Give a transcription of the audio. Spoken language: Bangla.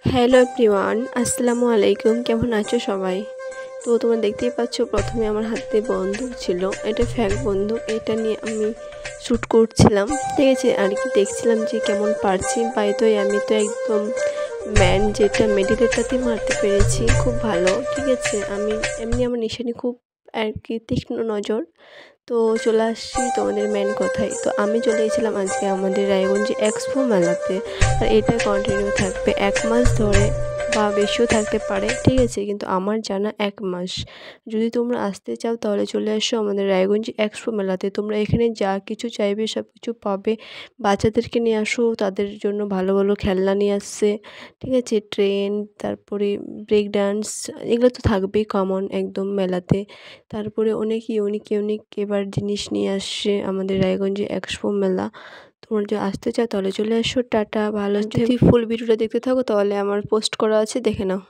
হ্যালো এভরিওয়ান, আসসালামু আলাইকুম। কেমন আছো সবাই? তো তোমরা দেখতেই পাচ্ছ, প্রথমে আমার হাতে বন্দুক ছিল। এটা ফ্যাক বন্দুক, এটা নিয়ে আমি শ্যুট করছিলাম। ঠিক আছে, আর কি দেখছিলাম যে কেমন পারছি। বাই তো আমি তো একদম ম্যান, যেটা মেডিকেলটাতে মারতে পেরেছি, খুব ভালো। ঠিক আছে, আমি এমনি আমার নিশানি খুব আর কি তীক্ষ্ণ নজর। তো চলে আসছি তোমাদের মেন কথায়। তো আমি চলে এসেছিলাম আজকে আমাদের রায়গঞ্জে এক্সপো মেলাতে। আর এটা কন্টিনিউ থাকবে 1 মাস ধরে, বা বেশিও থাকতে পারে। ঠিক আছে, কিন্তু আমার জানা 1 মাস। যদি তোমরা আসতে চাও তাহলে চলে আসো আমাদের রায়গঞ্জ এক্সপো মেলাতে। তোমরা এখানে যা কিছু চাইবে সব কিছু পাবে। বাচ্চাদেরকে নিয়ে আসো, তাদের জন্য ভালো ভালো খেলনা নিয়ে আসছে। ঠিক আছে, ট্রেন, তারপরে ব্রেক ডান্স, এগুলো তো থাকবেই কমন একদম মেলাতে। তারপরে অনেক ইউনিক ইউনিক এবার জিনিস নিয়ে আসছে আমাদের রায়গঞ্জে এক্সপো মেলা। তোমরা যদি আসতে চাও তাহলে চলে আসো। টাটা, ভালো। যদি ফুল ভিডিওটা দেখতে থাকো তাহলে আমার পোস্ট করা আছে, দেখে নাও।